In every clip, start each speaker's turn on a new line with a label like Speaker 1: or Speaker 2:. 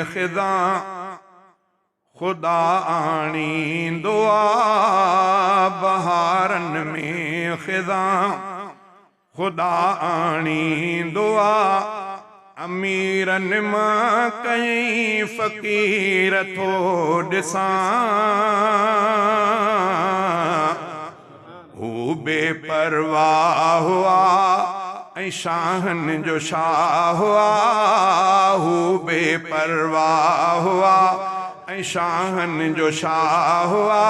Speaker 1: में ख़िदा खुदा आणींदो आ बहारन में ख़िदा खुदा आणींदो आ अमीरन मां कई फ़कीर थो ॾिसां हू बेपरवाह हुआ ऐं शाहन जो शाह हुआ हू बेपरवाह हुआ ऐं शाहन जो शाह हुआ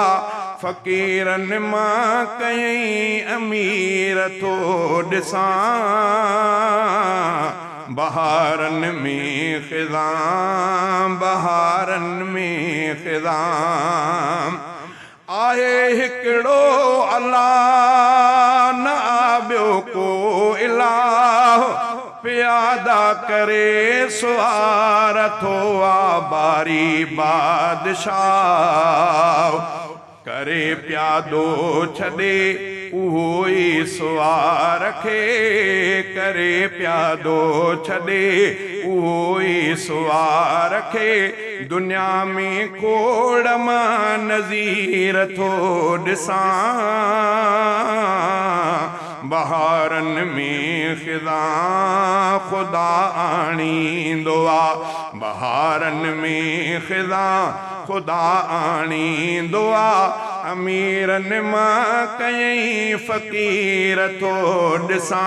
Speaker 1: फ़कीरन मां कई अमीर थो ॾिसां बहारन में ख़िदा बहारन में ख़िदा आहे हिकिड़ो अल्लाह न ॿियो को इलाह प्यादा करे सुवार थो आ बारी बादशाह करे प्यादो छॾे उहो ई सुवार खे करे प्यादो छॾे उहो ई सुवार खे दुनिया में खोड़ मां नज़ीर थो ॾिसां बहारन में ख़िदा खुदा आणींदो आ बहारन में ख़िदा खुदा आणींदो आ अमीरन मां कई फ़कीर थो ॾिसां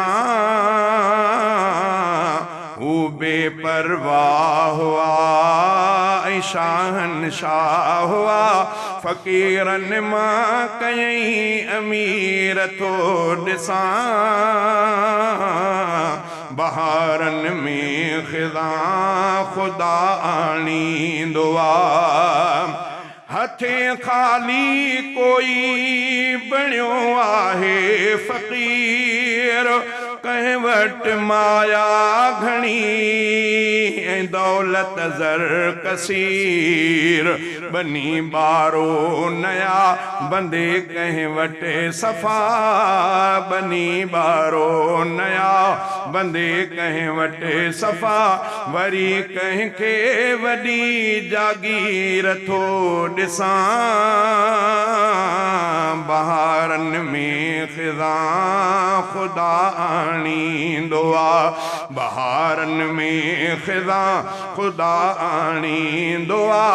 Speaker 1: हू बेपरवाह हुआ ऐं शाहन शाह हुआ फ़कीरन मां कई अमीर थो ॾिसां बहारन में ख़िदा खुदा आणींदो आ हथे ख़ाली कोई बणियो आहे फ़कीर कंहिं वटि माया घणी ऐं दौलत ज़र कसीर बनी बारो नया बंदे कंहिं वटि सफ़ा बनी बारो नया बंदे कंहिं वटि सफ़ा वरी कंहिंखे वॾी जागीर थो ॾिसां बहारन में ख़िदा खुदा आणींदो आ बहारन में ख़िदा खुदा आणींदो आ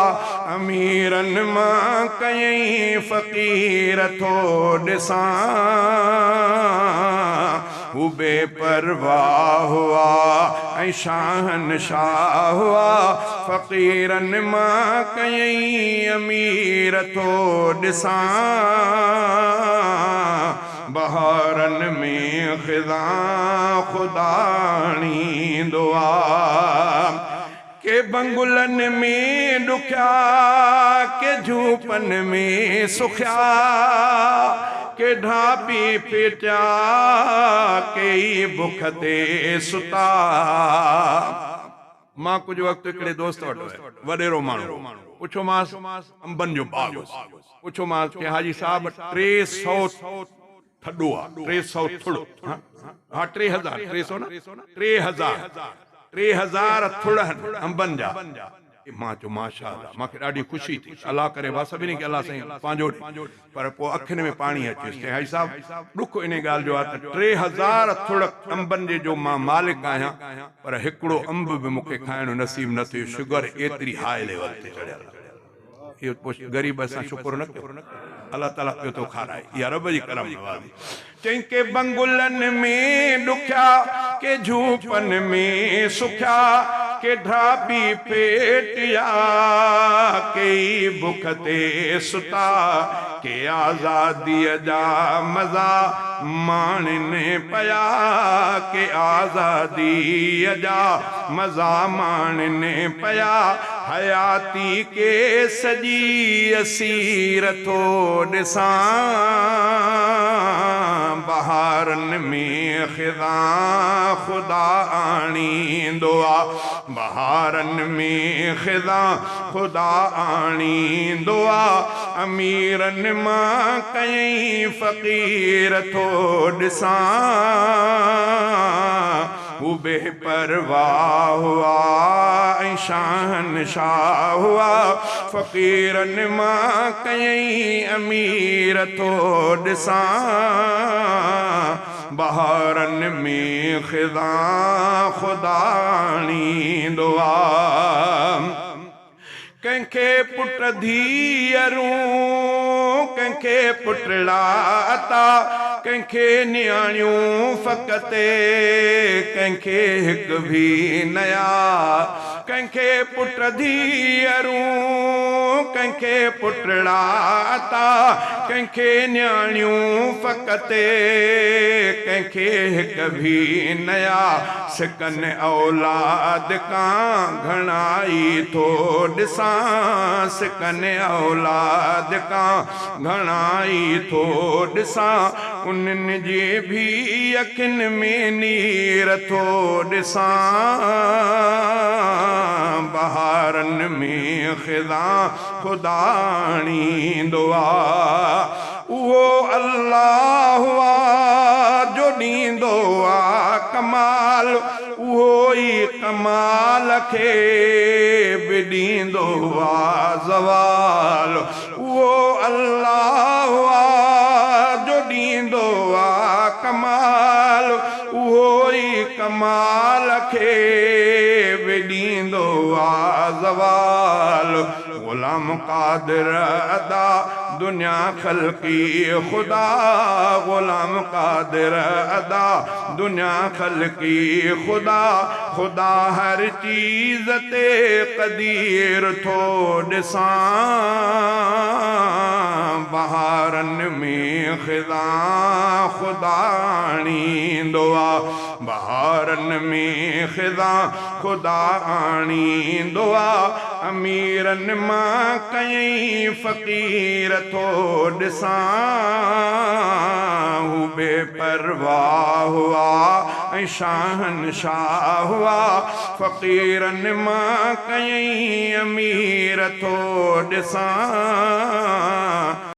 Speaker 1: अमीरन मां कई फ़कीर थो ॾिसां हू बेपरवाह हुआ ऐं शाहन शाह हुआ फ़कीरन मां कई अमीर थो ॾिसां बहारन में ख़िदा खुदा आणींदो आ के बंगुलन में ॾुखिया के झूपन में सुखिया के ढाबी पेटिया के बुख ते सुता मां कुछ वक्त हिकिड़े दोस्त वटि वॾेरो माण्हू पुछोमांसि अंबनि जो बाग़ पुछोमांसि कि हाजी साहब 300 थॾो आहे 300 थुड़ हाँ 3000 300 न 3000 थुड़ अंबनि जा मां चयो माशाअल्लाह मूंखे ॾाढी ख़ुशी थी अल्लाह करे बा सभिनी खे अल्लाह साईं पंहिंजो पर पोइ अखियुनि में पाणी अचेसि चई हाजी साहब ॾुख इन ॻाल्हि जो आहे त 3000 थुड़ अंबनि जे जो मां मालिक आहियां पर हिकिड़ो अंब बि मूंखे खाइणु नसीब न थियो शुगर एतिरी हाई लेवल ते चढ़ियल इहो पोइ ग़रीब सां शुकुर न कयो अल्लाह ताला पियो थो खाराए इहा रब जी करम नवाज़ी चई के बंगुलन में ॾुखिया के झूपन में सुखिया के ढाबी पेटिया के बुख ते सुता के आज़ादीअ जा मज़ा माणनि पिया के आज़ादीअ जा मज़ा माणनि पिया हयाती के सॼी असीर थो ॾिसां बहारन में ख़िदा खुदा आणींदो आ बहारन में ख़िदा खुदा आणींदो आ अमीरन मां कई फ़कीर थो ॾिसां हू बेपरवाह हुआ ऐं शहनशाह हुआ फ़क़ीरनि मां कयईं अमीर थो ॾिसां बहारनि में ख़िज़ा ख़ुदा आणींदो आहे कंहिंखे पुट धीअरूं कंहिंखे पुटड़ा अता कंहिंखे नियाणियूं फ़क़ति कंहिंखे हिकु बि नया कंहिंखे पुट धीअरूं कंहिंखे पुटड़ा अता कंहिंखे नियाणियूं फ़क़ति कंहिंखे हिकु बि नया सिकनि औलाद कां घणाई थो ॾिसां सिकनि औलाद कां घणाई थो ॾिसां उन्हनि जे बि अखियुनि में नीर थो ॾिसां बहारनि में ख़िज़ा ख़ुदा आणींदो आहे उहो अल्लाह आहे जो ॾींदो आहे कमाल उहो ई कमाल खे बि ॾींदो आहे ज़वाल उहो अल्लाह आहे जो ॾींदो आहे कमाल उहो ई कमाल खे बि ॾींदो आहे ज़वाल ग़ुलाम क़ादिर अदा दुनिया ख़ल्क़ी ख़ुदा ग़ुलाम क़ादिर अदा दुनिया ख़ल्क़ी ख़ुदा ख़ुदा हर चीज़ ते क़दीर थो ॾिसां बहारनि में ख़िज़ा ख़ुदा आणींदो आहे बहारनि में ख़िज़ा ख़ुदा आणींदो आहे अमीरनि मां कयईं फ़क़ीर थो ॾिसां हू बेपरवाह हुआ ऐं शहनशाह हुआ फ़क़ीरनि मां कयईं अमीर थो ॾिसां